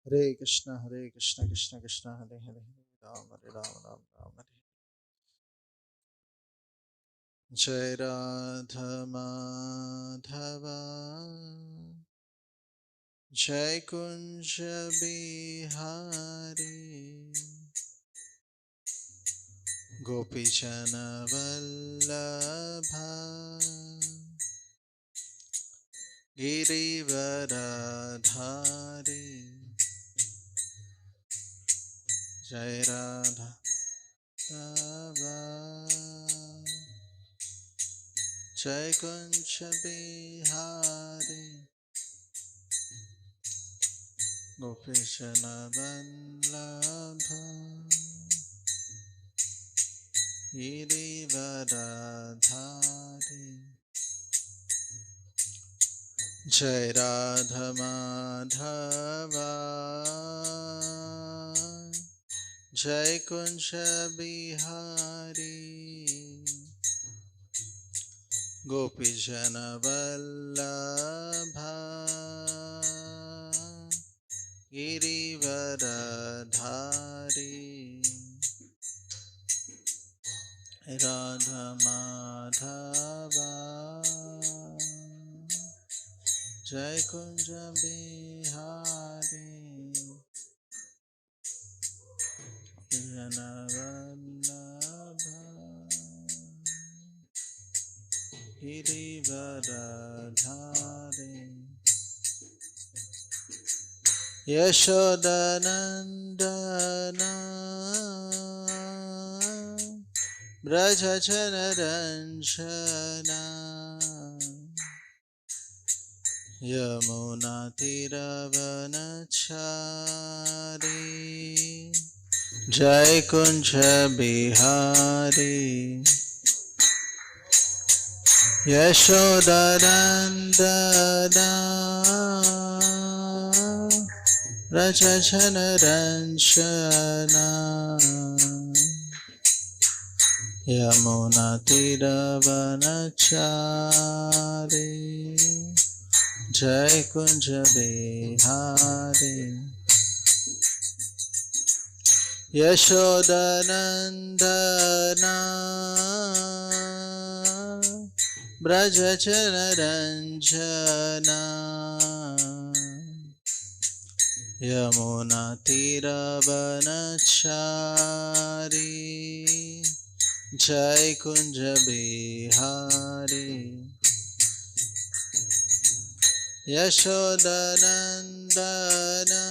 Hare Krishna, Krishna Krishna, Hare Hare, Hare Ram, Ram Hare. Jai Radha Madhava, Jai Kunja Bihari, Gopi Jana Vallabha, Girivaradhari, Jai Radha Madhava, Jai Kunja Bihari, Gopi Jana Vallabha, Girivaradhari. Jai Radha Madhava, Jai Kunja Bihari, Gopi Jana Vallabha, Girivaradhari. Radha Madhava, Jai Kunja Bihari, Janavallabha, Girivaradhari, Yashodanandana, Brajachanaranjana, Yamuna Tiravanachari, Jai Kunja Bihari, Yashodarandana, Rachachanaranjana, Yamuna Tiravanachari, Jai Kunja Bihari, Yashodanandana, Brajachanaranjana, Yamuna Tiravanachari, Jai Kunja Bihari, Yashodanandana,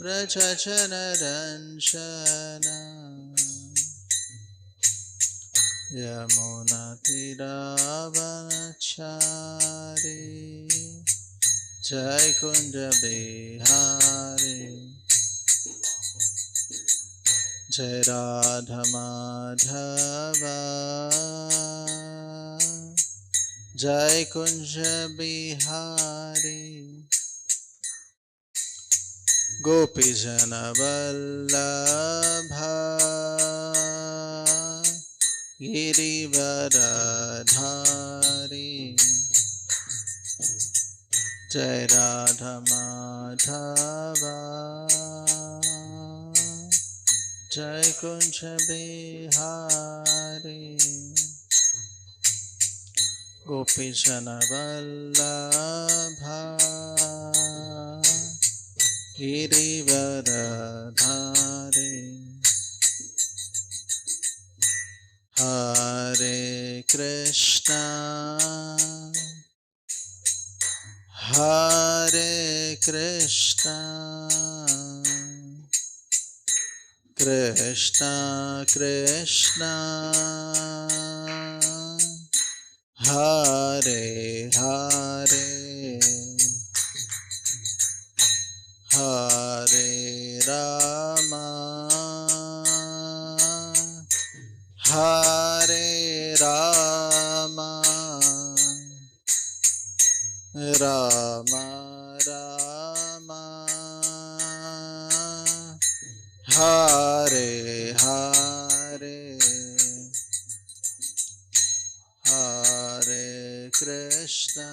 Brajachanaranjana, Yamuna Tiravanachari, Jai Kunja Bihari, Jai Radha Madhava, Jai Kunja Bihari, Gopi Jana Vallabha, Girivaradhari, Jai Radha Madhava, Jai Kunja Bihari, Gopi Jana Vallabha, Girivaradhari. Hare Krishna, Hare Krishna, Krishna Krishna, Hare Hare, Hare Rama, Hare Rama, Rama Rama, Hare Hare, Hare Krishna,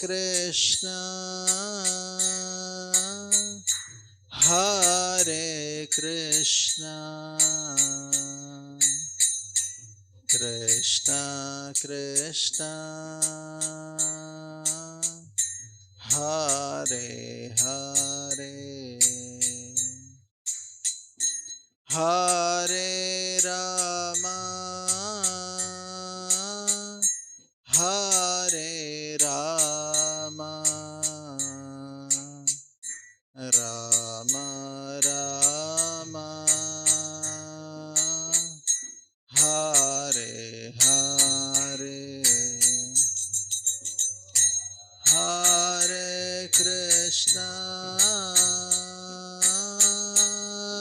Krishna, Hare Krishna, Krishna Krishna, Hare Hare, Hare Rama, Hare Rama, Rama Rama, Hare Hare, Hare Krishna,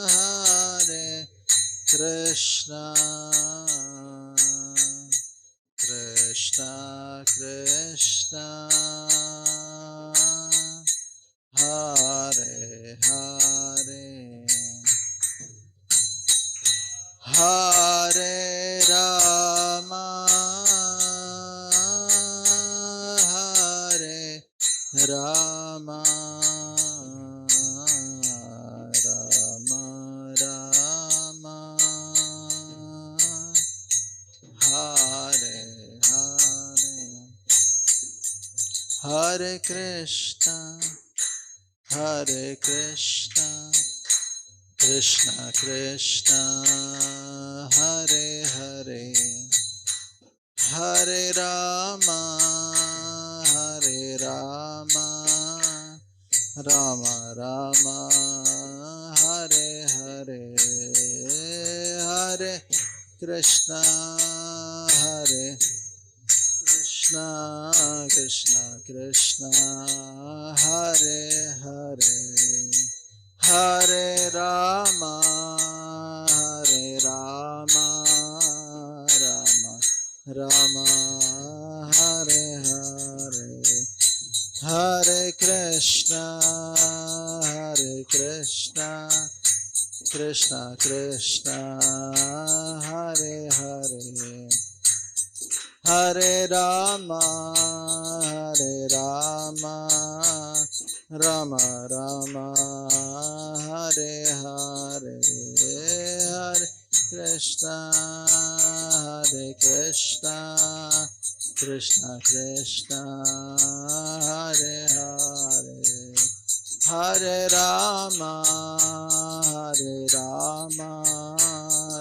Hare Krishna, Krishna Krishna, Hare Hare, Hare Rama, Hare Rama, Rama Rama, Hare Hare, Hare Krishna, Hare Krishna, Krishna Krishna, Hare Hare, Hare Rama, Hare Rama, Rama Rama, Hare Hare, Hare Krishna, Hare Krishna, Krishna Krishna, Hare Hare, Hare Rama, Hare Rama, Rama Rama, Hare Hare, Hare Krishna, Hare Krishna, Krishna Krishna, Hare Hare, Hare Rama, Hare Rama, Rama Rama, Hare Hare, Hare Krishna, Hare Krishna, Krishna Krishna, Hare Hare, Hare Rama, Hare Rama,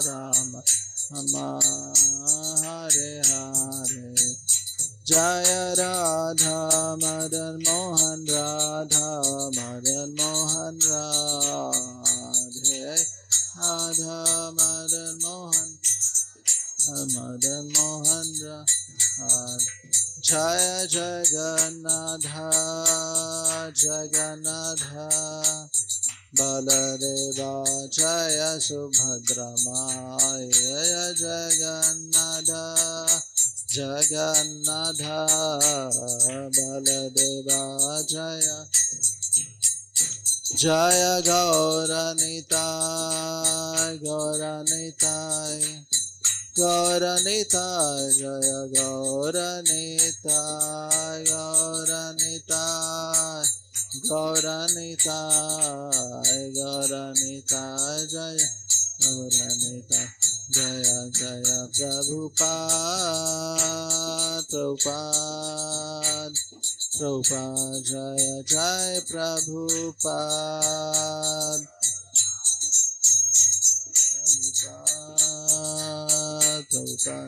Rama Rama, Hare Hare, Jaya Radha Madan Mohan, Radha Madan Mohan, Radhe Radha Madan Mohan, Madan Mohan, Radhe, Jaya Jagannatha, Jagannatha, Baladeva Jaya Subhadra Maya Jagannatha, Jagannatha, Baladeva Jaya, Jaya Gauranitai, Gauranitai, Gauranitai, Jaya Gauranitai, Gauranitai, Gauranitai, Gauranitai, Jaya Gauranitai, Jaya Jaya Prabhupada, Prabhupada, Prabhupada, Jaya Jaya Prabhupada, Prabhupada, Prabhupada,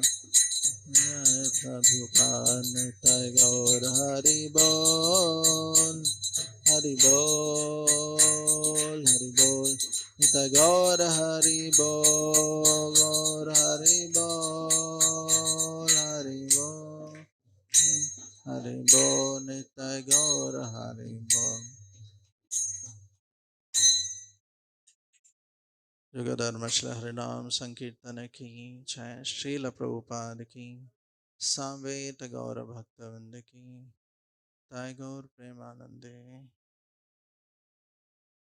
Jaya Prabhupada, Nitai Gaur Hari Bol, Hari Bol, Hari Bol, Nitai Gaur Hari Bol, Gaur Hari Bol, Hari Bol, Hari Bol, Nitai Gaur Hari Bol. Jugadharma Shri Harinam Sankirtana ki Jai, Srila Prabhupada ki, Samveta Gaura Bhaktavinda ki, Jai Gaur Premanande.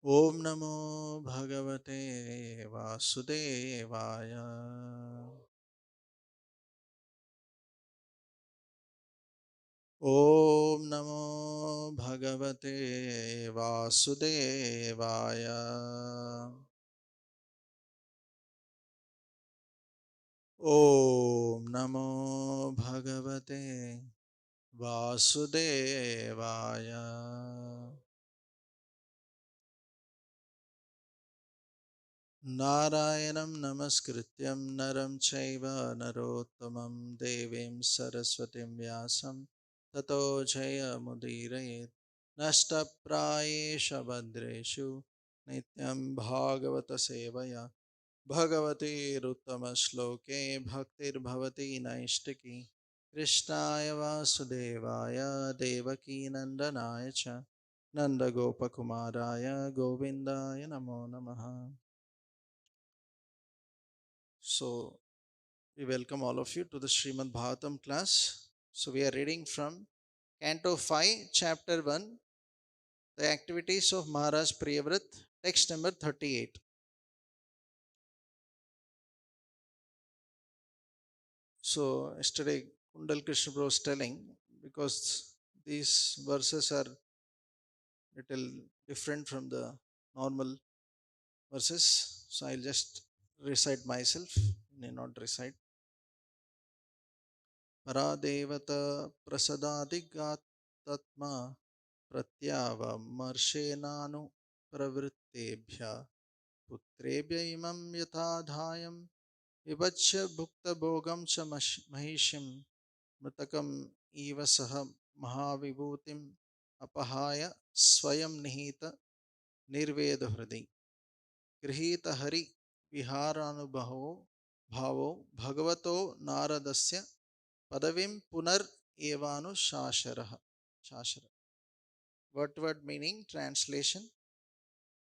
Om Namo Bhagavate Vasudevaya. Om Namo Bhagavate Vasudevaya. Om Namo Bhagavate Vasudevaya. Narayanam Namaskrityam Naram Chaiva Narottamam Devim Saraswatim Vyasam Tato Jaya Mudirayet Nasta Prayesha Badreshu Nityam Bhagavata Sevaya Bhagavate Ruttama Shloke Bhaktir Bhavati Naistiki Krishnaya Vasudevaya Devaki Nandanaya Cha Nanda Gopakumaraya Govindaya Namo Namaha. So, we welcome all of you to the Srimad Bhagavatam class. So, we are reading from Canto 5, Chapter 1, The Activities of Maharaj Priyavrat, text number 38. So, yesterday Kundal Krishna Prabhu was telling, because these verses are little different from the normal verses, so I'll just recite myself, need not recite. Paradevata prasadadigātatma प्रत्यावमर्शेनानु प्रवृत्तेभ्य पुत्रेभ्य इमं यथाधायं विभज्य भुक्तभोगं च महिषिं मृतकम् इव सह महाविभूतिम् अपहाय स्वयं निहित निर्वेदहृदि गृहीतहरि विहारानुभवो भावो भगवतो नारदस्य पदवीं पुनर् एवानुशासरः. Word meaning, translation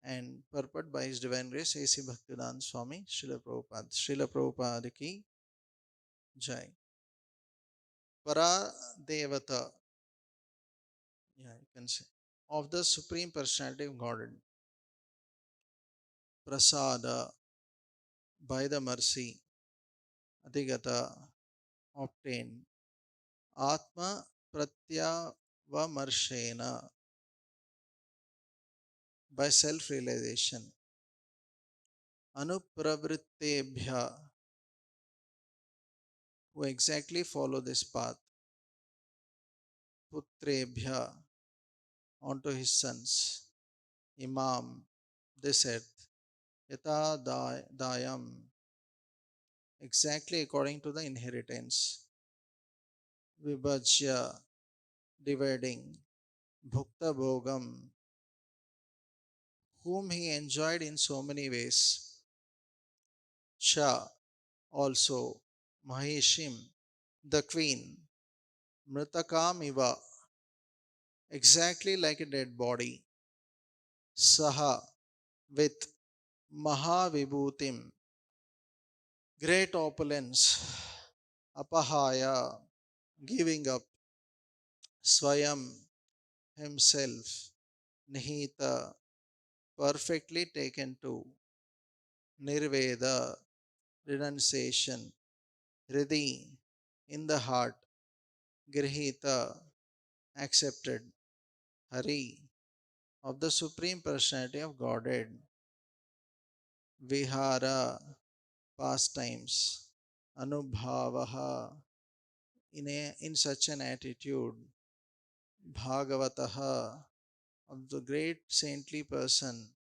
and purport by His Divine Grace A.C. Bhaktivedanta Swami Srila Prabhupada. Srila Prabhupada ki Jai. Para Devata, yeah, you can say, of the Supreme Personality of Godhead. Prasada, by the mercy. Adhigata, obtained. Atma Pratyavamarshena, by self-realization. Anupravrittebhya, who exactly follow this path. Putrebhya, onto his sons. Imam, this earth. Yata dayam, exactly according to the inheritance. Vibhajya, dividing. Bhukta bhogam, whom he enjoyed in so many ways. Cha, also. Maheshim, the queen. Mritakam iva, exactly like a dead body. Saha, with. Mahavibhutim, great opulence. Apahaya, giving up. Swayam, himself. Nihita, perfectly taken to. Nirveda, renunciation. Hridi, in the heart. Grihita, accepted. Hari, of the Supreme Personality of Godhead. Vihara, pastimes. Anubhavaha, in such an attitude. Bhagavataha, of the great saintly person.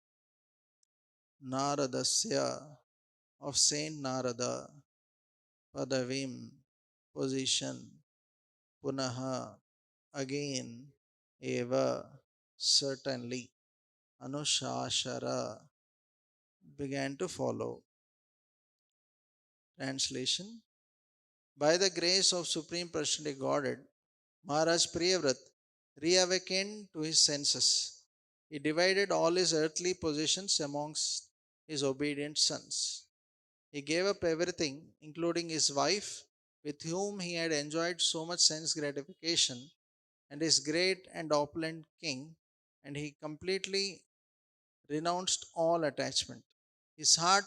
Naradasya, of Saint Narada. Padavim, position. Punaha, again. Eva, certainly. Anushashara, began to follow. Translation. By the grace of Supreme Personality Godhead, Maharaj Priyavrat reawakened to his senses. He divided all his earthly possessions amongst his obedient sons. He gave up everything, including his wife, with whom he had enjoyed so much sense gratification, and his great and opulent king, and he completely renounced all attachment. His heart,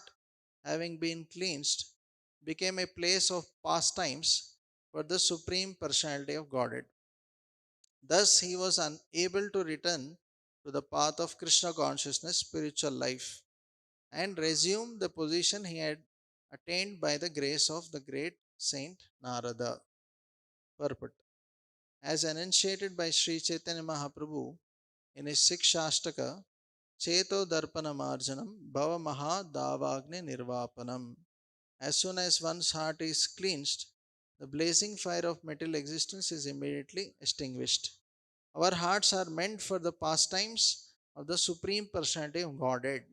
having been cleansed, became a place of pastimes for the Supreme Personality of Godhead. Thus, he was unable to return to the path of Krishna consciousness, spiritual life, and resume the position he had attained by the grace of the great Saint Narada. Purport. As enunciated by Sri Chaitanya Mahaprabhu in his Shikshashtaka, Cheto Darpana Marjanam Bhava Maha Davagni Nirvapanam. As soon as one's heart is cleansed, the blazing fire of material existence is immediately extinguished. Our hearts are meant for the pastimes of the Supreme Personality of Godhead.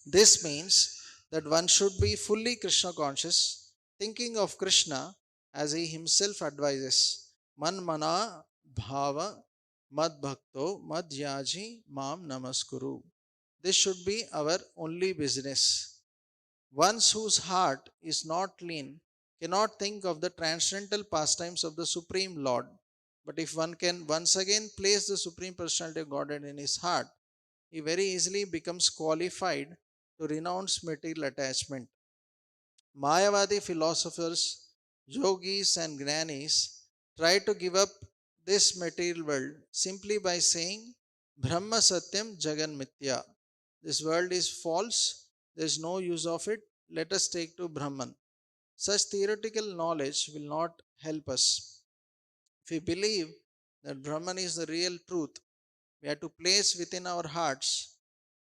This means that one should be fully Krishna conscious, thinking of Krishna as he himself advises. Man mana bhava mad bhakto mad yaji mam namaskuru. This should be our only business. One whose heart is not clean cannot think of the transcendental pastimes of the Supreme Lord. But if one can once again place the Supreme Personality of Godhead in his heart, he very easily becomes qualified to renounce material attachment. Mayavadi philosophers, yogis, and gnanis try to give up this material world simply by saying, Brahma Satyam Jagan Mithya. This world is false, there is no use of it, let us take to Brahman. Such theoretical knowledge will not help us. If we believe that Brahman is the real truth, we have to place within our hearts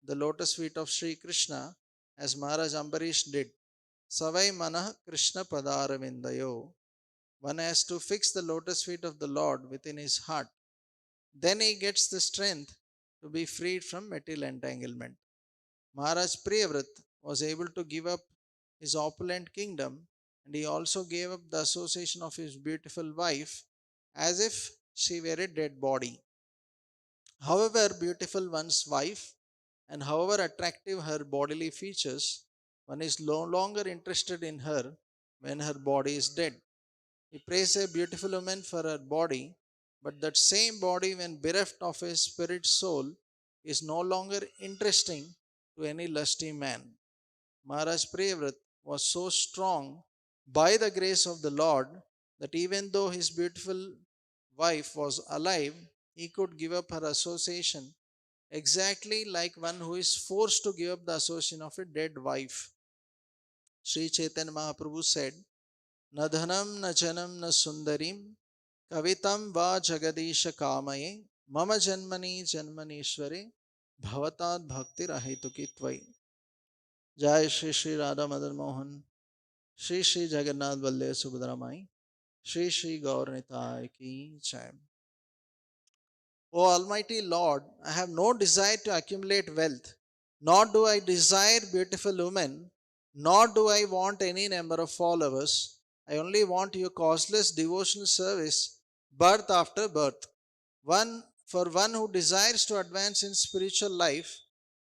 the lotus feet of Sri Krishna as Maharaj Ambarish did. Savai Manah Krishna Padaravindayo. One has to fix the lotus feet of the Lord within his heart. Then he gets the strength to be freed from material entanglement. Maharaj Priyavrat was able to give up his opulent kingdom, and he also gave up the association of his beautiful wife as if she were a dead body. However beautiful one's wife and however attractive her bodily features, one is no longer interested in her when her body is dead. He praised a beautiful woman for her body, but that same body, when bereft of his spirit soul, is no longer interesting to any lusty man. Maharaj Priyavrat was so strong by the grace of the Lord that even though his beautiful wife was alive, he could give up her association exactly like one who is forced to give up the association of a dead wife. Sri Chaitanya Mahaprabhu said, Na dhanam na janam na sundarim kavitam va jagadisha kamaye mama janmani janmanishware bhavatat bhaktir ahituki tvai. Jai Shri Shri Radha Madan Mohan, Shri Shri Jagannath Baldev Subhadra Mai, Shri Shri Gaur Nitai Ki Jai. O Almighty Lord, I have no desire to accumulate wealth, nor do I desire beautiful women, nor do I want any number of followers. I only want your causeless devotional service, birth after birth. For one who desires to advance in spiritual life,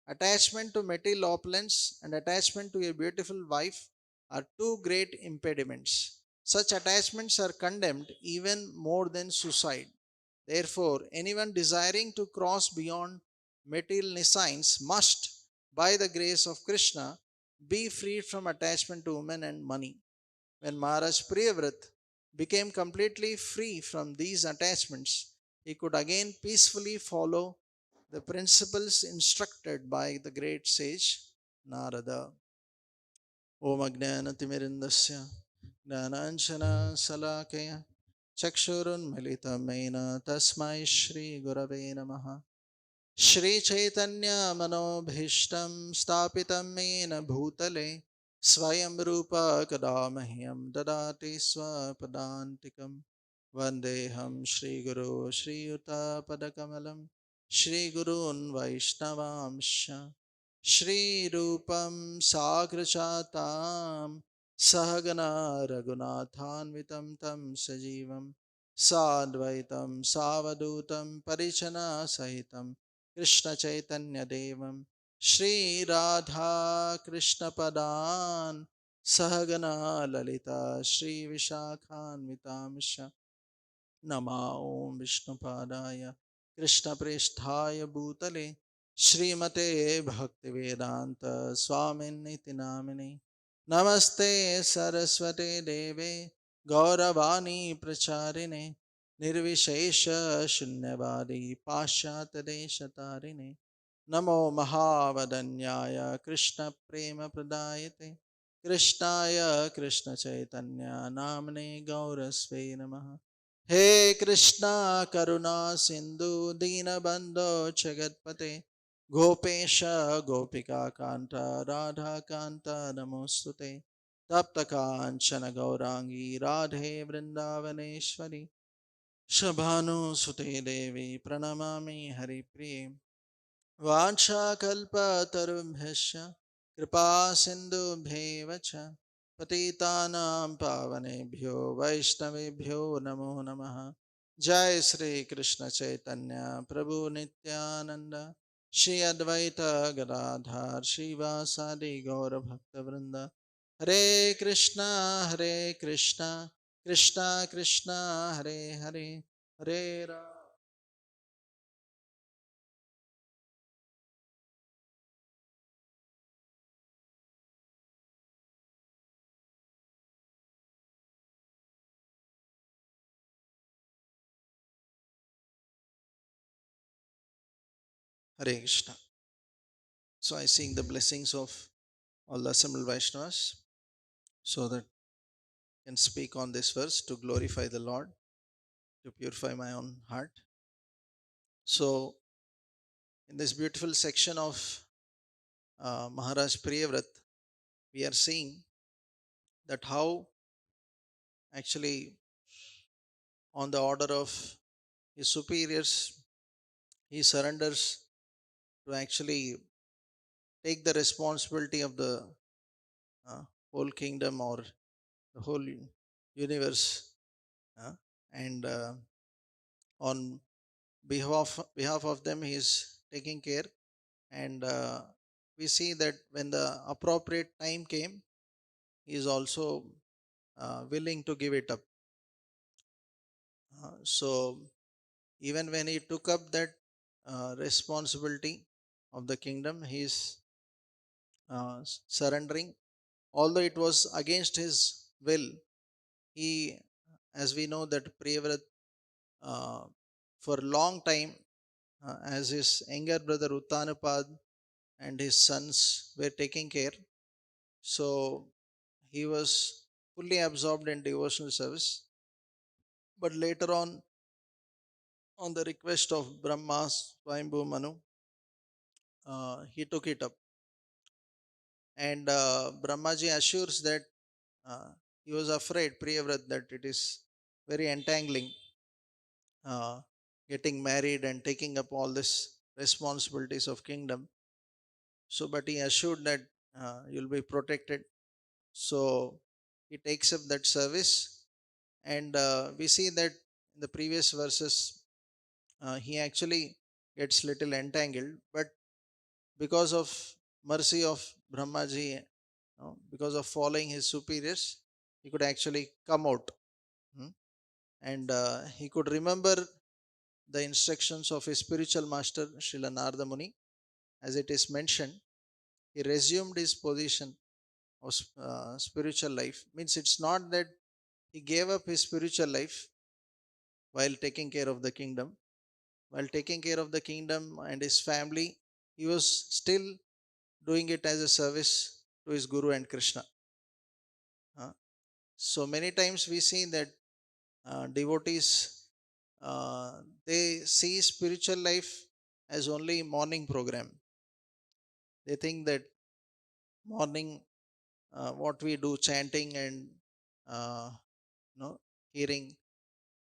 attachment to material opulence and attachment to a beautiful wife are two great impediments. Such attachments are condemned even more than suicide. Therefore, anyone desiring to cross beyond material nescience must, by the grace of Krishna, be freed from attachment to women and money. When Maharaj Priyavrat became completely free from these attachments, he could again peacefully follow the principles instructed by the great sage Narada. Om Ajnanatimirindasya Jnananjana Salakaya Chakshurunmilitamena Tasmai Shri Gurave Namaha Shri Chaitanya Manobhishtam Stapitam Mena Bhutale Swayam Rupa Kadamahyam Dadati Swapadantikam Vandeham Shri Guru Shri Yuta Padakamalam Shri Gurun Vaishnavamsha Shri Rupam Sagrachatam Sahagana Raghunathanvitam Tam Sajivam Sadvaitam Savadutam Parichana Sahitam Krishna Chaitanya Devam Shri Radha Krishna Padan Sahagana Lalita Shri Vishakhanvitamsha Nama Om Vishnupadaya Krishna Prishthaya Bhutale Srimate Bhaktivedanta Swaminiti Namini Namaste Saraswate Deve Gauravani Pracharine निर्विशेष शून्यवादी पाश्चात्य देश तारिणे नमो महावदन्याय कृष्ण प्रेम प्रदायते कृष्णाय कृष्ण चैतन्य नामने गौरस्वे नमः। हे कृष्णा करुणा सिंधु दीनबंधो जगत्पते गोपेश गोपिका कांता राधा कांता नमोस्तुते तप्त कांचन गौरांगी राधे वृंदावनेश्वरी शभानुसुते देवी प्रणमामि हरिप्रिये वाञ्छाकल्पतरुभ्यश्च कृपा सिन्धुभ्येव च पतितानां पावनेभ्यो वैष्णवेभ्यो नमो नमः। जय श्री कृष्ण चैतन्य प्रभु नित्यानंद श्री अद्वैत गदाधर श्रीवासादि गौर भक्तवृंद हरे Krishna Krishna Krishna Hare Hare Hare Ram. Hare Krishna. So I seek the blessings of all the assembled Vaishnavas so that I can speak on this verse to glorify the Lord, to purify my own heart. So in this beautiful section of Maharaj Priyavrat, we are seeing that how actually on the order of his superiors, he surrenders to actually take the responsibility of the uh, whole kingdom or the whole universe, uh, and on behalf of them he is taking care. And we see that when the appropriate time came, he is also willing to give it up. So even when he took up that responsibility of the kingdom, he is surrendering, although it was against his will. He, as we know, that Priyavrat uh, for a long time, as his younger brother Uttanapad and his sons were taking care, so he was fully absorbed in devotional service. But later on the request of Brahma Swayambhu Manu, he took it up. And Brahmaji assures that uh, he was afraid, Priyavrat, that it is very entangling, uh, getting married and taking up all this responsibilities of kingdom. So, but he assured that you'll be protected. So he takes up that service, and we see that in the previous verses he actually gets little entangled, but because of mercy of Brahmaji, because of following his superiors, he could actually come out. Hmm? And he could remember the instructions of his spiritual master Srila Narada Muni. As it is mentioned, he resumed his position of spiritual life. Means it's not that he gave up his spiritual life while taking care of the kingdom. While taking care of the kingdom and his family, he was still doing it as a service to his Guru and Krishna. So many times we see that devotees, they see spiritual life as only morning program. They think that morning, what we do, chanting and uh, hearing.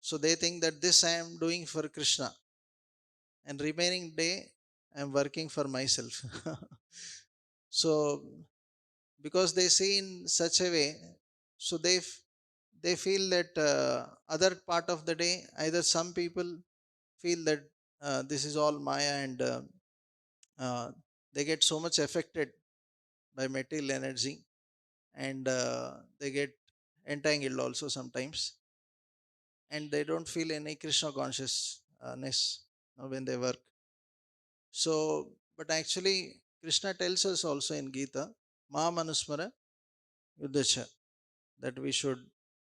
So they think that this I am doing for Krishna, and remaining day I am working for myself. So because they see in such a way, so they feel that other part of the day, either some people feel that this is all Maya, and uh, they get so much affected by material energy, and they get entangled also sometimes, and they don't feel any Krishna consciousness when they work. So, but actually, Krishna tells us also in Gita, Ma Manusmara Yuddhacha, that we should,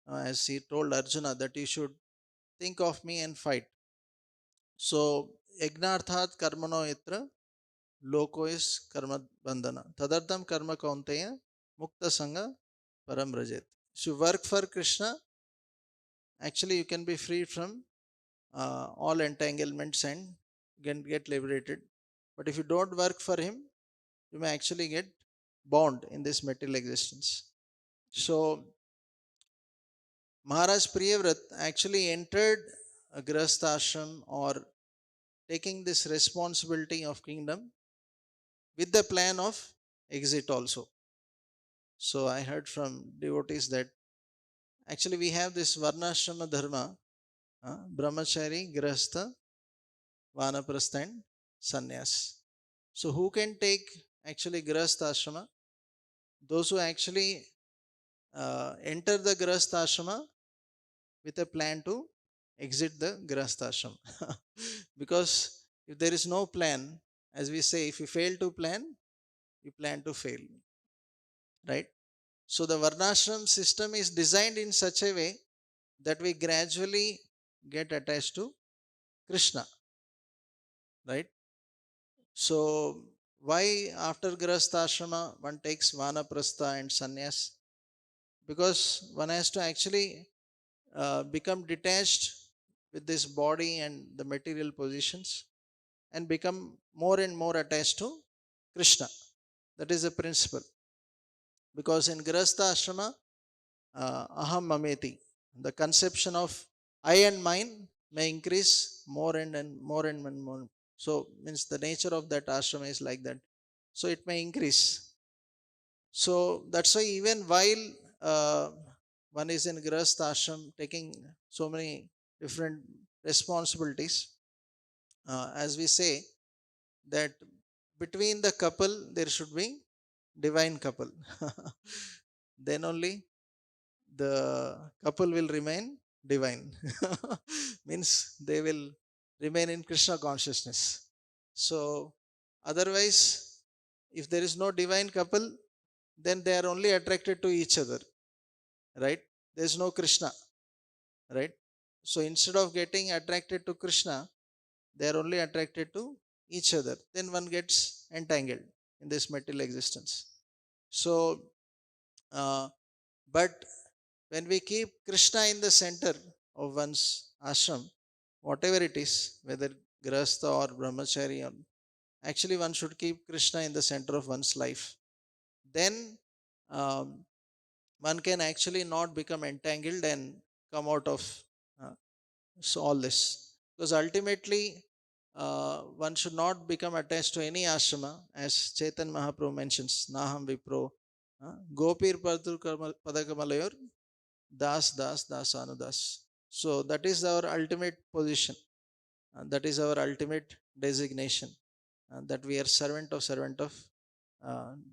as he told Arjuna, that you should think of me and fight. So, Yagnarthat karmano itra loko is karma bandhana. Tadartam karma kaunteya mukta sanga param rajet. So, work for Krishna, actually you can be free from all entanglements and can get liberated. But if you don't work for him, you may actually get bound in this material existence. So, Maharaj Priyavrat actually entered a Grihastha ashram or taking this responsibility of kingdom with the plan of exit also. So I heard from devotees that actually we have this Varnashrama Dharma, Brahmachari, Grihastha, Vanaprastha and Sannyas. So who can take actually Grihastha ashrama? Those who actually enter the Grihastha ashrama with a plan to exit the Grihastha ashram. Because if there is no plan, as we say, if you fail to plan, you plan to fail. Right? So the Varnashram system is designed in such a way that we gradually get attached to Krishna. Right? So why after Grihastha ashrama one takes Vanaprastha and Sannyas? Because one has to actually become detached with this body and the material positions and become more and more attached to Krishna. That is the principle. Because in Grihastha ashrama, aham mameti, the conception of I and mine may increase more and more and more. So means the nature of that ashrama is like that. So it may increase. So that's why even while one is in Grihastha ashram taking so many different responsibilities, as we say that between the couple there should be divine couple. Then only the couple will remain divine. Means they will remain in Krishna consciousness. So otherwise, if there is no divine couple, then they are only attracted to each other. Right? There is no Krishna. Right? So instead of getting attracted to Krishna, they are only attracted to each other. Then one gets entangled in this material existence. So, but when we keep Krishna in the center of one's ashram, whatever it is, whether Grihastha or Brahmachari, or actually one should keep Krishna in the center of one's life. Then um, one can actually not become entangled and come out of uh, so all this. Because ultimately, one should not become attached to any ashrama, as Chaitanya Mahaprabhu mentions, Naham Vipro, Gopir Padakamalayur, Das Das Das Anudas. So that is our ultimate position. That is our ultimate designation. That we are servant of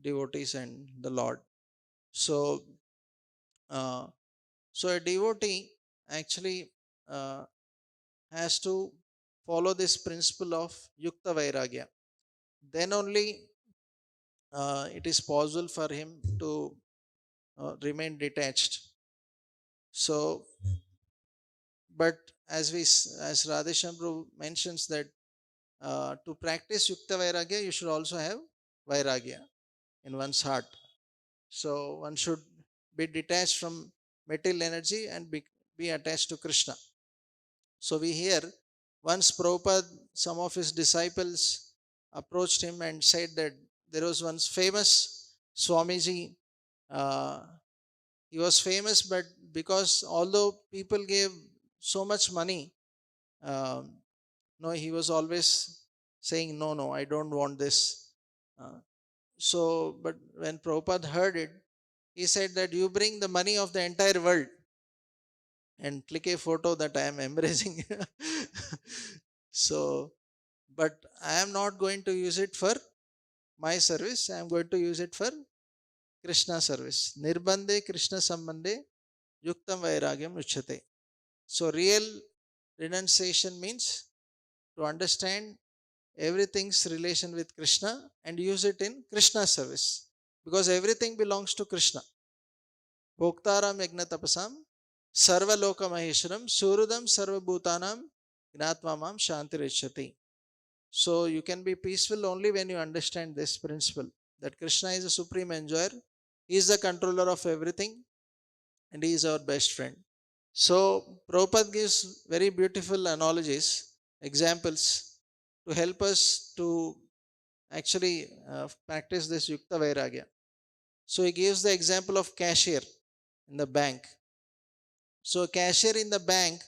devotees and the Lord. So, so a devotee actually has to follow this principle of Yukta Vairagya. Then only it is possible for him to remain detached. So, but as Radheshyam Prabhu mentions that to practice Yukta Vairagya, you should also have Vairagya in one's heart. So one should be detached from material energy and be attached to Krishna. So we hear once Prabhupada, some of his disciples approached him and said that there was once famous Swamiji. Uh, he was famous, but because although people gave so much money, no, he was always saying, no, no, I don't want this. But when Prabhupada heard it, he said that you bring the money of the entire world and click a photo that I am embracing. So, but I am not going to use it for my service. I am going to use it for Krishna service. Nirbandhe Krishna sambandhe yuktam vairagyam uchyate. So, real renunciation means to understand everything's relation with Krishna and use it in Krishna service. Because everything belongs to Krishna. Bhoktaram yagna tapasam Sarva Loka Maheshwaram Surudam Sarva Bhutanam Gnatva Shantirichyati. So you can be peaceful only when you understand this principle, that Krishna is a supreme enjoyer, he is the controller of everything, and he is our best friend. So Prabhupada gives very beautiful analogies, examples to help us to actually practice this Yukta Vairagya. So he gives the example of cashier in the bank. So a cashier in the bank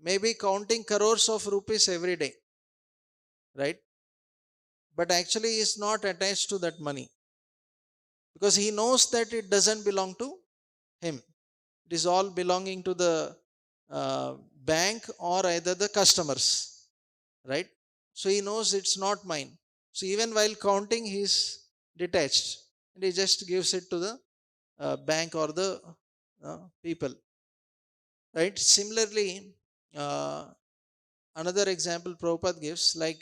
may be counting crores of rupees every day, right? But actually he is not attached to that money, because he knows that it doesn't belong to him. It is all belonging to the bank or either the customers, right? So he knows it's not mine. So even while counting, he is detached, and he just gives it to the bank or the people, right? Similarly, uh, another example Prabhupada gives, like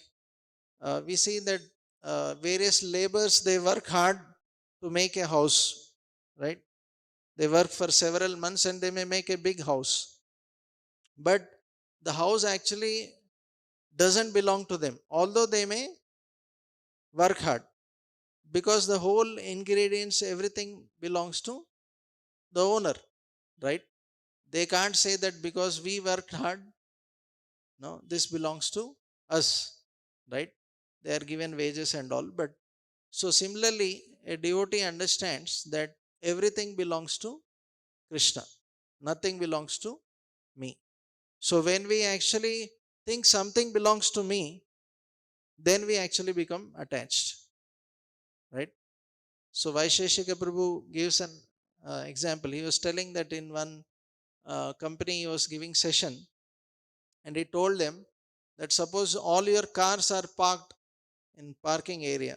we see that various laborers, they work hard to make a house, right? They work for several months and they may make a big house, but the house actually doesn't belong to them, although they may work hard, because the whole ingredients, everything belongs to the owner, right? They can't say that because we worked hard, no, this belongs to us, right? They are given wages and all. But so similarly, a devotee understands that everything belongs to Krishna, nothing belongs to me. So when we actually think something belongs to me, then we actually become attached, right? So Vaisheshika Prabhu gives an example. He was telling that in one company he was giving session, and he told them that suppose all your cars are parked in parking area.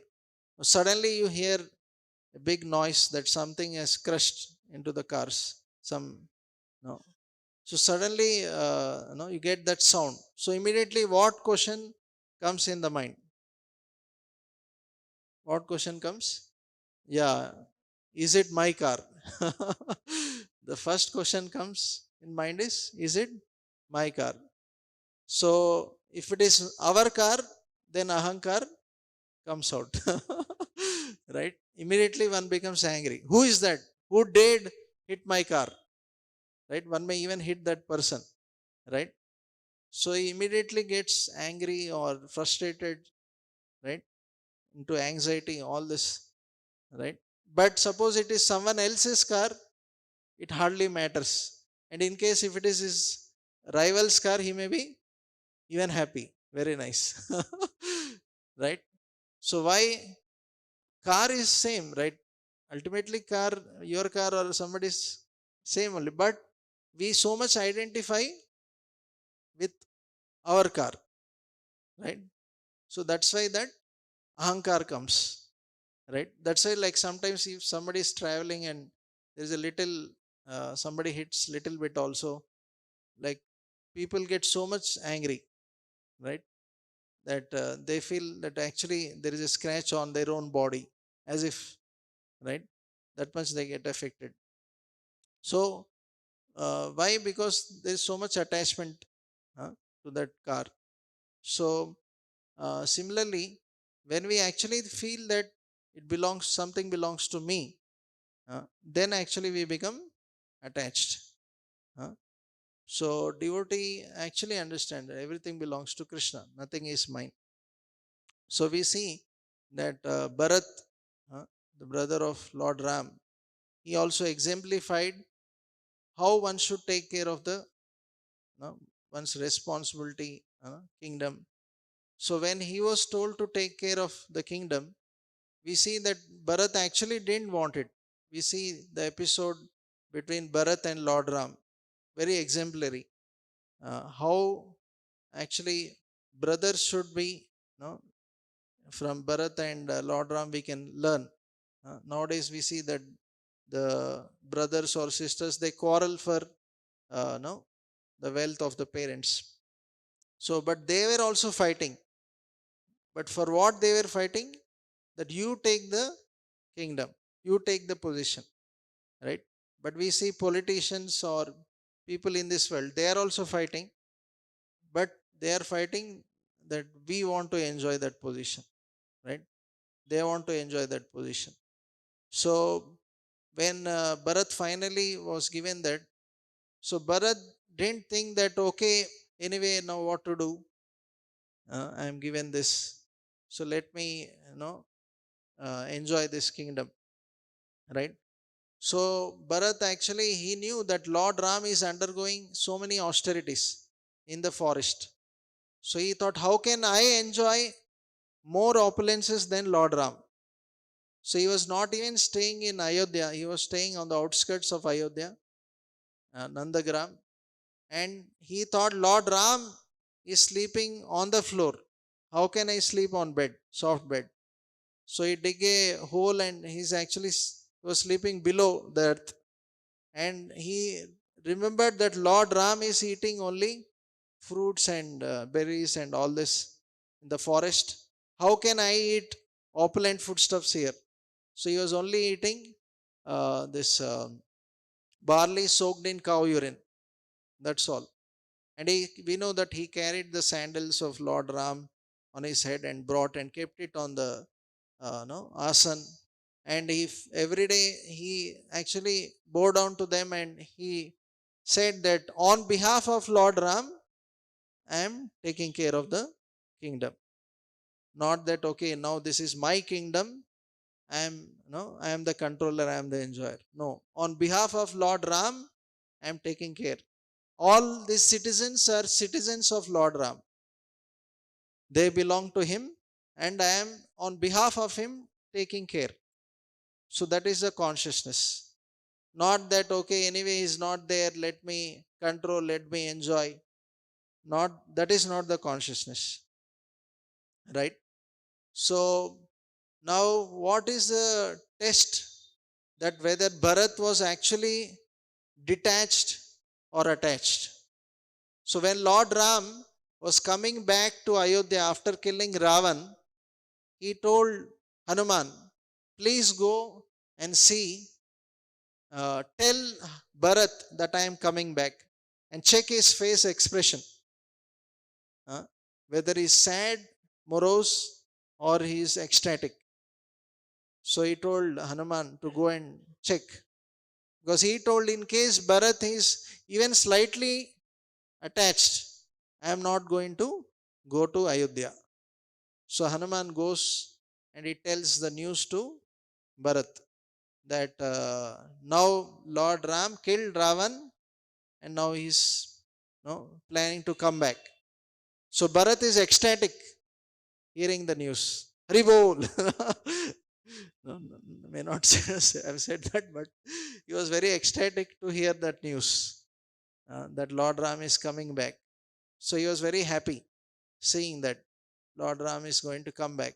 Suddenly you hear a big noise that something has crushed into the cars. Some no. So suddenly you get that sound. So immediately what question comes in the mind? What question comes? Yeah, is it my car? The first question comes in mind is it my car? So if it is our car, then ahankar comes out. Right? Immediately one becomes angry. Who is that? Who dared hit my car? Right? One may even hit that person. Right? So he immediately gets angry or frustrated, right? Into anxiety, all this, right? But suppose it is someone else's car, it hardly matters. And in case if it is his rival's car, he may be even happy. Very nice. Right? So why? Car is same, right? Ultimately car, your car or somebody's, same only, but we so much identify with our car, right? So that's why that ahankar comes, right? That's why, like, sometimes if somebody is traveling and there's a little somebody hits little bit also, like, people get so much angry, right? That they feel that actually there is a scratch on their own body, as if, right? That much they get affected. So why? Because there is so much attachment to that car. So similarly, when we actually feel that it belongs, something belongs to me, then actually we become attached. So devotee actually understand that everything belongs to Krishna, nothing is mine. So we see that Bharat, the brother of Lord Ram, he also exemplified how one should take care of the one's responsibility, kingdom. So when he was told to take care of the kingdom, we see that Bharat actually didn't want it. We see the episode between Bharat and Lord Ram, very exemplary. How actually brothers should be, from Bharat and Lord Ram we can learn. Nowadays we see that the brothers or sisters, they quarrel for no, the wealth of the parents. So, but they were also fighting. But for what they were fighting? That you take the kingdom, you take the position, right? But we see politicians or people in this world, they are also fighting, but they are fighting that we want to enjoy that position, right? They want to enjoy that position. So when Bharat finally was given that, so Bharat didn't think that, okay, anyway, now what to do? I am given this, so let me, enjoy this kingdom, right? So Bharat actually, he knew that Lord Ram is undergoing so many austerities in the forest. So he thought, how can I enjoy more opulences than Lord Ram? So he was not even staying in Ayodhya, he was staying on the outskirts of Ayodhya, Nandagram, and he thought Lord Ram is sleeping on the floor. How can I sleep on bed, soft bed? So he dig a hole and he's actually was sleeping below the earth. And he remembered that Lord Ram is eating only fruits and berries and all this in the forest. How can I eat opulent foodstuffs here? So he was only eating this barley soaked in cow urine. That's all. And we know that he carried the sandals of Lord Ram on his head and brought and kept it on the asan. And if every day he actually bowed down to them and he said that on behalf of Lord Ram, I am taking care of the kingdom. Not that, okay, now this is my kingdom. I am the controller, I am the enjoyer. No. On behalf of Lord Ram, I am taking care. All these citizens are citizens of Lord Ram. They belong to him, and I am on behalf of him taking care. So that is the consciousness. Not that, okay, anyway, he's not there, let me control, let me enjoy. Not that is not the consciousness. Right? So now what is the test that whether Bharat was actually detached or attached? So when Lord Ram was coming back to Ayodhya after killing Ravan, he told Hanuman, please go and see, tell Bharat that I am coming back, and check his face expression, whether he's sad, morose, or he is ecstatic. So he told Hanuman to go and check, because he told in case Bharat is even slightly attached, I am not going to go to Ayodhya. So Hanuman goes and he tells the news to Bharat that now Lord Ram killed Ravan and now he's planning to come back. So Bharat is ecstatic hearing the news. Haribol! May not have said that, but he was very ecstatic to hear that news that Lord Ram is coming back. So he was very happy seeing that Lord Ram is going to come back.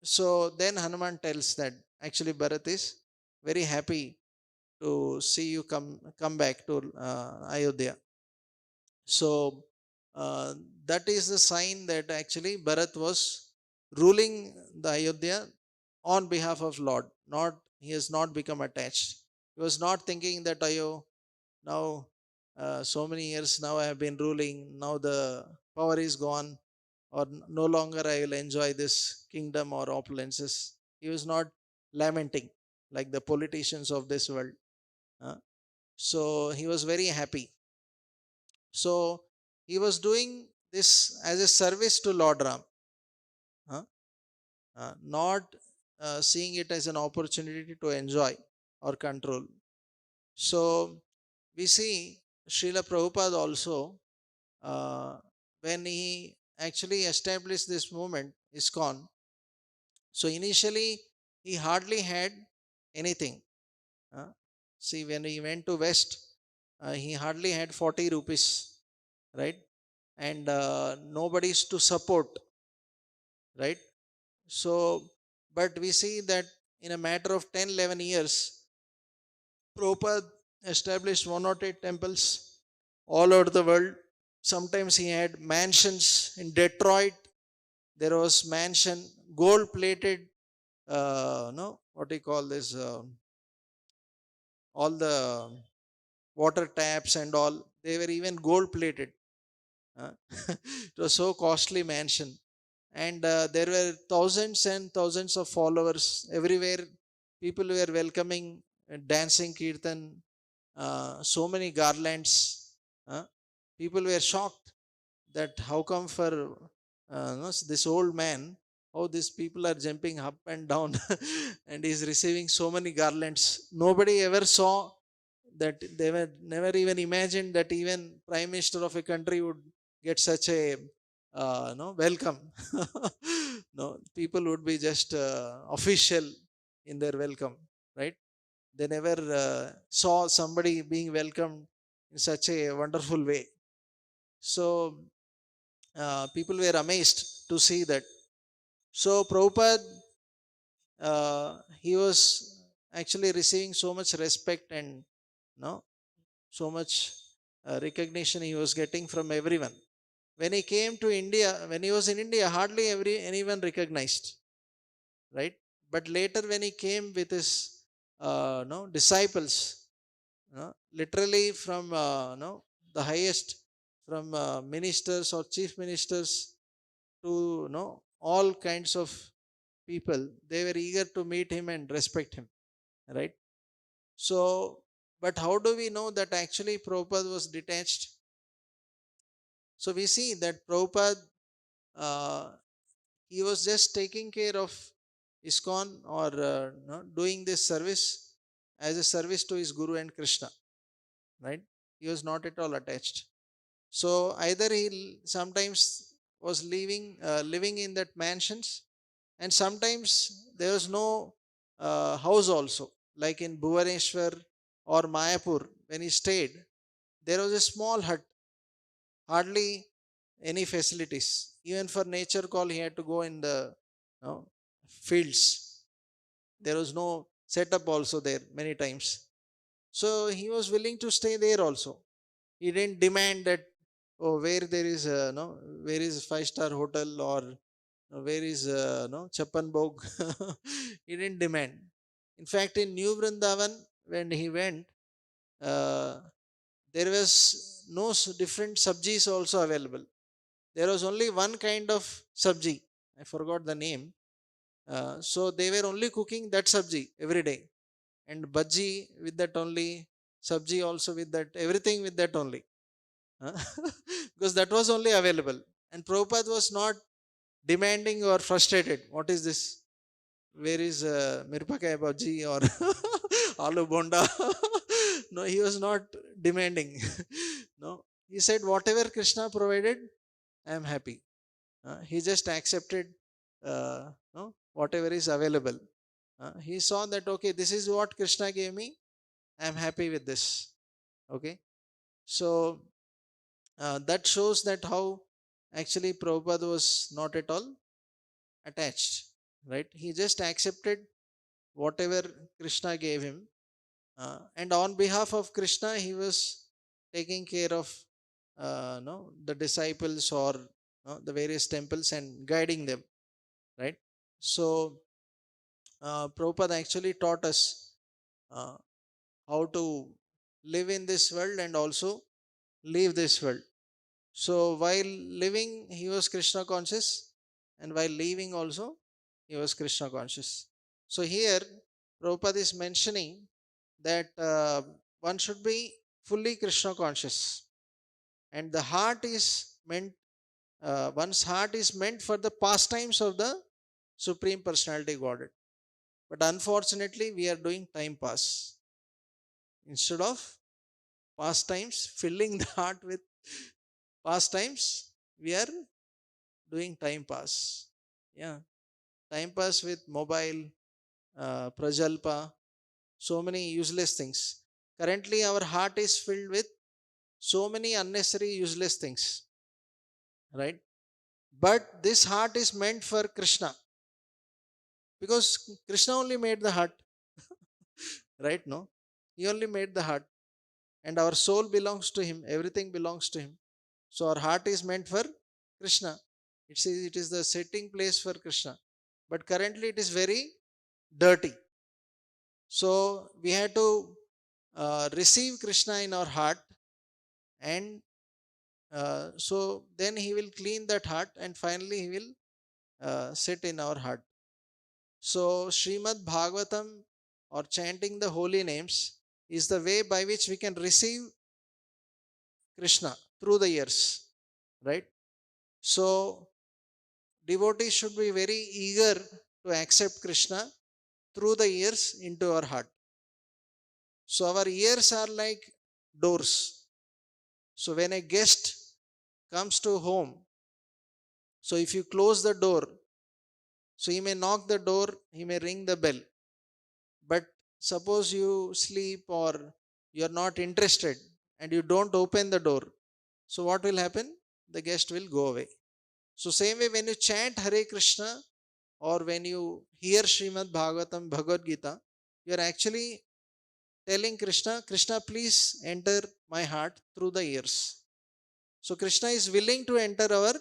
So then Hanuman tells that actually Bharat is very happy to see you come back to Ayodhya. So that is the sign that actually Bharat was ruling the Ayodhya on behalf of Lord. Not he has not become attached. He was not thinking that Ayo, now so many years now I have been ruling. Now the power is gone, or no longer I will enjoy this kingdom or opulences. He was not lamenting like the politicians of this world. So he was very happy. So he was doing this as a service to Lord Ram, not seeing it as an opportunity to enjoy or control. So we see Srila Prabhupada also, when he actually established this movement, Iskcon. So initially he hardly had anything. See, when he went to West, he hardly had 40 rupees, right? And nobody's to support, right? So, but we see that in a matter of 10, 11 years, Prabhupada established 108 temples all over the world. Sometimes he had mansions in Detroit. There was mansion, gold plated, no, what do you call this? All the water taps and all. They were even gold plated. It was so costly mansion. And there were thousands and thousands of followers everywhere. People were welcoming, dancing kirtan, so many garlands. uh, People were shocked that how come for this old man, how these people are jumping up and down and he's receiving so many garlands. Nobody ever saw that. They were never even imagined that even prime minister of a country would get such a no welcome. No, people would be just official in their welcome, right? They never saw somebody being welcomed in such a wonderful way. So people were amazed to see that. So Prabhupada, he was actually receiving so much respect and no, so much recognition he was getting from everyone. When he came to India, when he was in India, hardly anyone recognized, right? But later when he came with his no disciples, literally from no the highest, from ministers or chief ministers to all kinds of people, they were eager to meet him and respect him, right? So, but how do we know that actually Prabhupada was detached? So we see that Prabhupada, uh, he was just taking care of Iskcon, or doing this service as a service to his Guru and Krishna, right? He was not at all attached. So either he sometimes was living in that mansions, and sometimes there was no house also. Like in Bhuvaneshwar or Mayapur, when he stayed, there was a small hut, hardly any facilities. Even for nature call, he had to go in the fields. There was no setup also there many times. So he was willing to stay there also. He didn't demand that, oh, where there is a no, where is five-star hotel, or where is no Chappan Bhog. He didn't demand. In fact, in New Vrindavan, when he went, uh, there was no different sabjis also available. There was only one kind of sabji. I forgot the name. So they were only cooking that sabji every day, and bhaji with that only, sabji also with that, everything with that only. Huh? Because that was only available. And Prabhupada was not demanding or frustrated. What is this? Where is Mirpakai Bhaji or Aloo Bonda? No, he was not demanding. No, he said, whatever Krishna provided, I am happy. He just accepted no, whatever is available. He saw that, okay, this is what Krishna gave me. I am happy with this. Okay. So that shows that how actually Prabhupada was not at all attached, right? He just accepted whatever Krishna gave him, and on behalf of Krishna, he was taking care of no, the disciples, or the various temples, and guiding them, right? So Prabhupada actually taught us uh, how to live in this world and also leave this world. So while living, he was Krishna conscious, and while leaving also, he was Krishna conscious. So here, Prabhupada is mentioning that one should be fully Krishna conscious, and the heart is meant, one's heart is meant for the pastimes of the Supreme Personality Godhead. But unfortunately, we are doing time pass instead of pastimes, filling the heart with pastimes. We are doing time pass. Yeah, time pass with mobile, prajalpa, so many useless things. Currently, our heart is filled with so many unnecessary, useless things, right? But this heart is meant for Krishna, because Krishna only made the heart, right? No, He only made the heart, and our soul belongs to Him. Everything belongs to Him. So our heart is meant for Krishna. It is the setting place for Krishna. But currently, it is very dirty. So we have to receive Krishna in our heart, and so then he will clean that heart, and finally he will sit in our heart. So Srimad Bhagavatam, or chanting the holy names, is the way by which we can receive Krishna through the years, right? So devotees should be very eager to accept Krishna through the ears into our heart. So our ears are like doors. So when a guest comes to home, so if you close the door, so he may knock the door, he may ring the bell. But suppose you sleep or you are not interested and you don't open the door, so what will happen? The guest will go away. So same way, when you chant Hare Krishna or when you hear Srimad Bhagavatam, Bhagavad Gita, you are actually telling Krishna, Krishna, please enter my heart through the ears. So Krishna is willing to enter our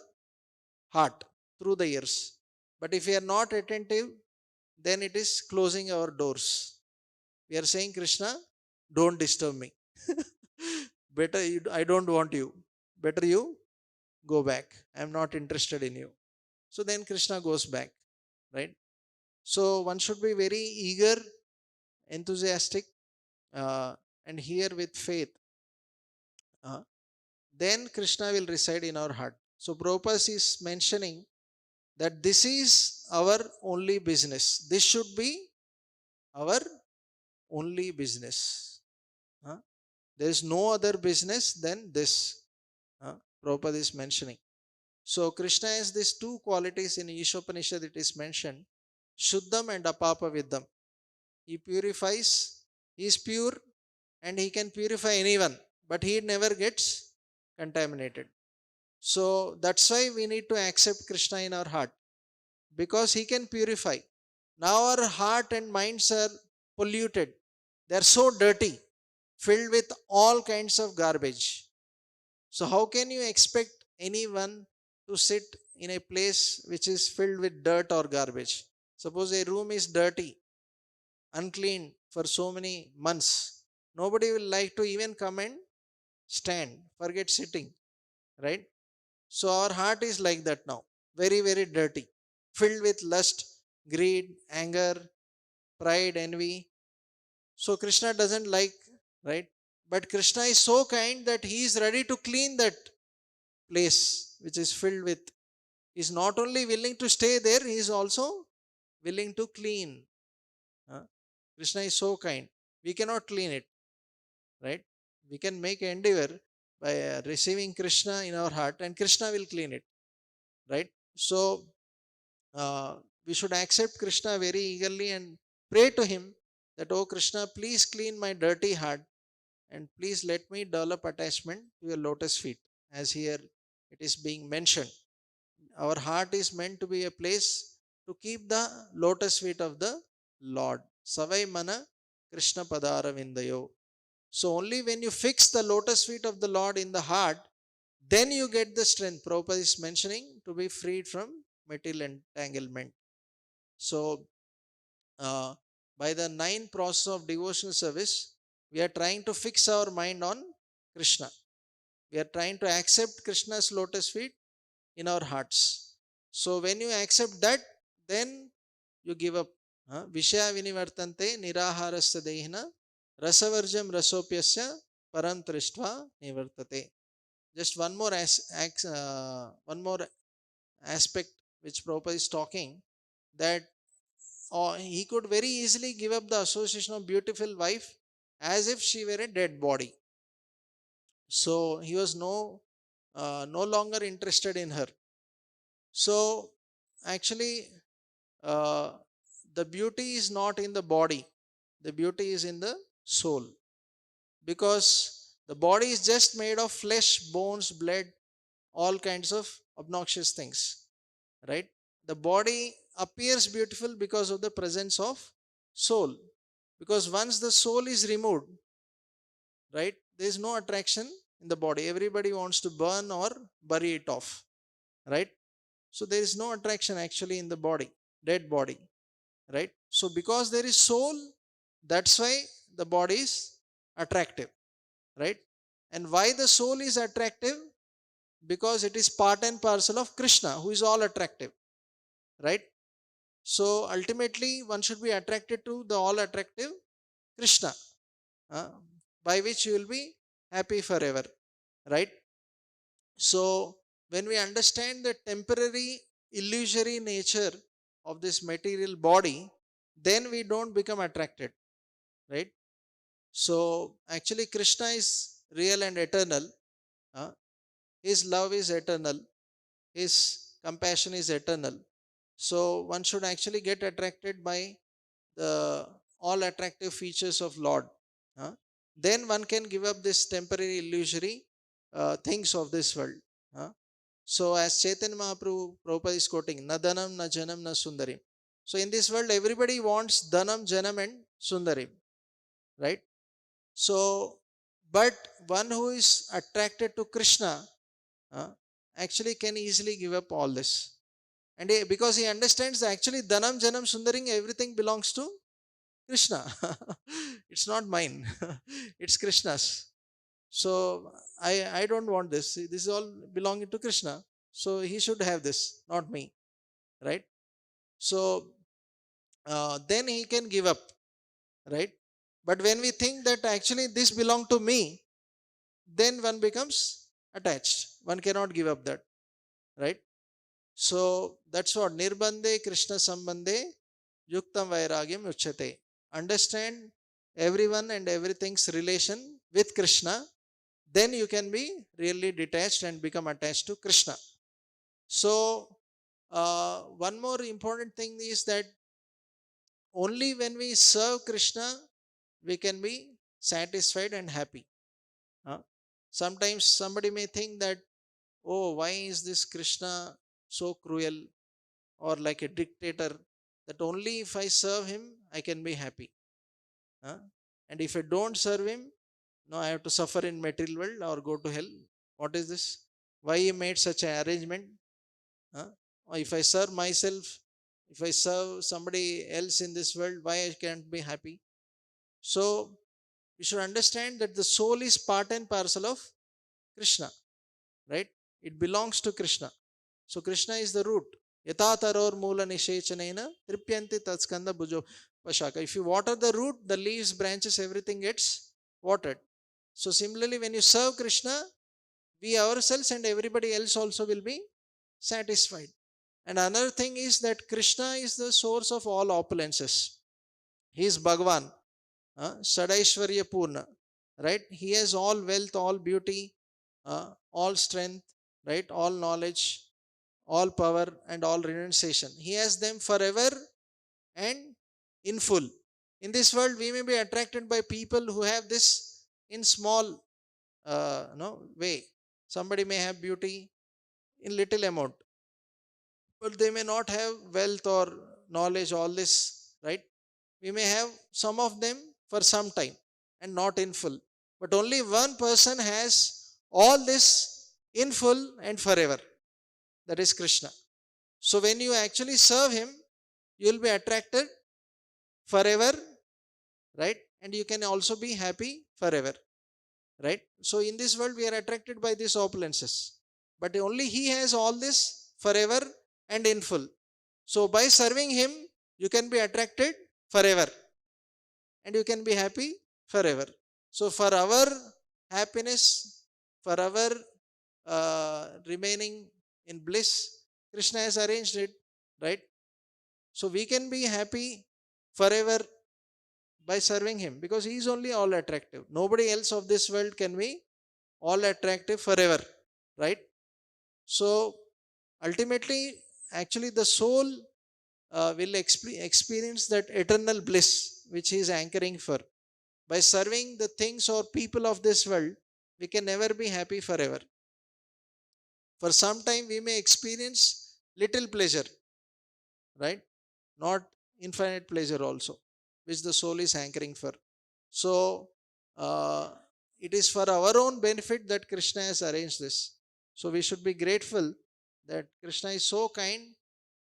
heart through the ears. But if we are not attentive, then it is closing our doors. We are saying, Krishna, don't disturb me. Better, I don't want you. Better you go back. I am not interested in you. So then Krishna goes back, right? So one should be very eager, enthusiastic, and hear with faith. Then Krishna will reside in our heart. So Prabhupada is mentioning that this is our only business. This should be our only business. There is no other business than this. Prabhupada is mentioning. So Krishna has these two qualities in Ishopanishad. It is mentioned, Shuddham and Apapa Viddham. He purifies, he is pure, and he can purify anyone, but he never gets contaminated. So that's why we need to accept Krishna in our heart, because he can purify. Now our heart and minds are polluted. They are so dirty, filled with all kinds of garbage. So how can you expect anyone to sit in a place which is filled with dirt or garbage? Suppose a room is dirty, unclean for so many months. Nobody will like to even come and stand, forget sitting, right? So our heart is like that now, very, very dirty, filled with lust, greed, anger, pride, envy. So Krishna doesn't like, right? But Krishna is so kind that he is ready to clean that place which is filled with. He is not only willing to stay there, he is also willing to clean. Krishna is so kind. We cannot clean it, right? We can make an endeavor by receiving Krishna in our heart, and Krishna will clean it, right? So we should accept Krishna very eagerly and pray to him that, oh Krishna, please clean my dirty heart and please let me develop attachment to your lotus feet, as here it is being mentioned. Our heart is meant to be a place to keep the lotus feet of the Lord. Savai mana Krishna padara vindayo. So only when you fix the lotus feet of the Lord in the heart, then you get the strength. Prabhupada is mentioning to be freed from material entanglement. So by the 9 process of devotional service, we are trying to fix our mind on Krishna. We are trying to accept Krishna's lotus feet in our hearts. So when you accept that, then you give up. Vishaya vinivartante niraharasya dehina rasavarjam rasopyasya param trishtva nivartate. Just one more aspect which Prabhupada is talking, that he could very easily give up the association of beautiful wife as if she were a dead body. So he was no longer interested in her. So actually, the beauty is not in the body, the beauty is in the soul, because the body is just made of flesh, bones, blood, all kinds of obnoxious things, right? The body appears beautiful because of the presence of soul, because once the soul is removed, right, there is no attraction in the body. Everybody wants to burn or bury it off, right? So there is no attraction actually in the body, dead body, right? So because there is soul, that's why the body is attractive, right? And why the soul is attractive? Because it is part and parcel of Krishna, who is all attractive, right? So ultimately, one should be attracted to the all attractive Krishna, uh, by which you will be happy forever, right? So when we understand the temporary, illusory nature of this material body, then we don't become attracted, right? So actually, Krishna is real and eternal. uh, His love is eternal. His compassion is eternal. So one should actually get attracted by the all attractive features of Lord. uh, Then one can give up this temporary illusory things of this world. uh. So as Chaitanya Mahaprabhu Prabhupada is quoting, na dhanam, na janam, na sundarim. So in this world, everybody wants dhanam, janam and sundarim, right? So, but one who is attracted to Krishna uh, actually can easily give up all this. And because he understands that actually dhanam, janam, sundarim, everything belongs to Krishna. It's not mine. It's Krishna's. So I don't want this. This is all belonging to Krishna. So he should have this, not me. Right? So then he can give up. Right? But when we think that actually this belongs to me, then one becomes attached. One cannot give up that. Right? So that's what Nirbandhe Krishna Sambandhe Yuktam Vairagyam Uchyate. Understand everyone and everything's relation with Krishna, then you can be really detached and become attached to Krishna. So, one more important thing is that only when we serve Krishna, we can be satisfied and happy. Sometimes somebody may think that, oh, why is this Krishna so cruel or like a dictator, that only if I serve him, I can be happy. And if I don't serve him, no, I have to suffer in material world or go to hell. What is this? Why he made such an arrangement? Or if I serve myself, if I serve somebody else in this world, why I can't be happy? So we should understand that the soul is part and parcel of Krishna, right? It belongs to Krishna. So Krishna is the root. Yatataror mula nishechanena tripyanti tatskanda bhujo pashaka. If you water the root, the leaves, branches, everything gets watered. So similarly, when you serve Krishna, we ourselves and everybody else also will be satisfied. And another thing is that Krishna is the source of all opulences. He is Bhagavan, Sadaishwarya Purna, right? He has all wealth, all beauty, all strength, right? All knowledge, all power, and all renunciation. He has them forever and in full. In this world, we may be attracted by people who have this in small way. Somebody may have beauty in little amount, but they may not have wealth or knowledge, all this, right? We may have some of them for some time and not in full. But only one person has all this in full and forever. That is Krishna. So when you actually serve him, you will be attracted forever, right? And you can also be happy forever, right? So in this world, we are attracted by these opulences. But only he has all this forever and in full. So by serving him, you can be attracted forever and you can be happy forever. So for our happiness, for our remaining in bliss, Krishna has arranged it, right? So we can be happy forever by serving him because he is only all attractive. Nobody else of this world can be all attractive forever, right? So ultimately, actually, the soul will experience that eternal bliss which he is anchoring for. By serving the things or people of this world, we can never be happy forever. For some time, we may experience little pleasure, right? Not infinite pleasure also, which the soul is hankering for. So, it is for our own benefit that Krishna has arranged this. So, we should be grateful that Krishna is so kind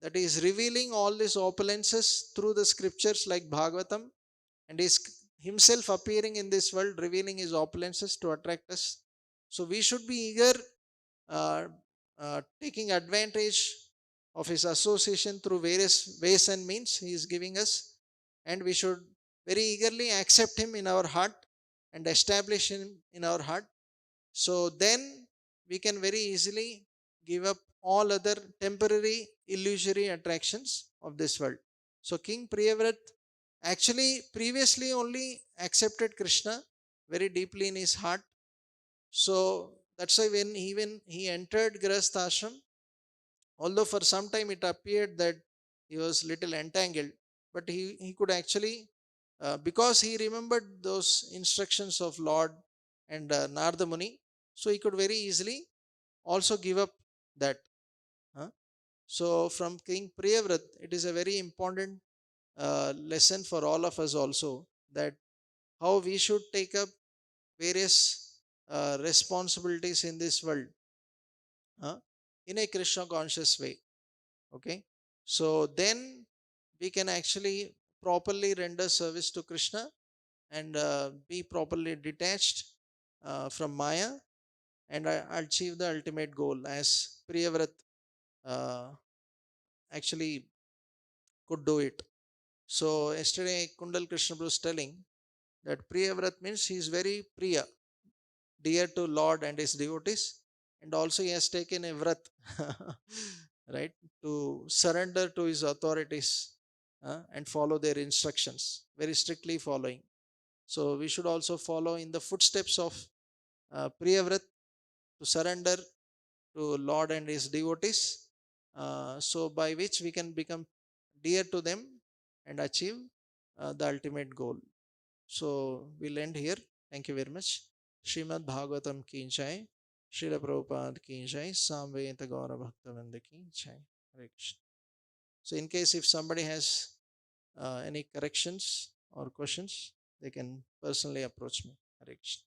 that he is revealing all these opulences through the scriptures like Bhagavatam, and himself appearing in this world, revealing his opulences to attract us. So we should be eager, uh, taking advantage of his association through various ways and means he is giving us, and we should very eagerly accept him in our heart and establish him in our heart. So then we can very easily give up all other temporary illusory attractions of this world. So King Priyavrat actually previously only accepted Krishna very deeply in his heart. So that's why when even he entered Grihastha ashram, although for some time it appeared that he was little entangled, but he could actually, because he remembered those instructions of Lord and Narada Muni, so he could very easily also give up that. huh? So from King Priyavrat, it is a very important lesson for all of us also, that how we should take up various responsibilities in this world in a Krishna conscious way. Okay, so then we can actually properly render service to Krishna and be properly detached from Maya and achieve the ultimate goal, as Priyavrat uh, actually could do it. So yesterday Kundal Krishna was telling that Priyavrat means he is very Priya, dear to Lord and his devotees, and also he has taken a vrat, right, to surrender to his authorities and follow their instructions, very strictly following. So we should also follow in the footsteps of Priyavrat to surrender to Lord and his devotees, so by which we can become dear to them and achieve the ultimate goal. So we'll end here. Thank you very much. Srimad Bhagavatam ki jai. Srila Prabhupada ki jai. Samveta Gaura Bhaktavinda ki jai. Hare Krishna. So in case if somebody has any corrections or questions, they can personally approach me. Hare Krishna.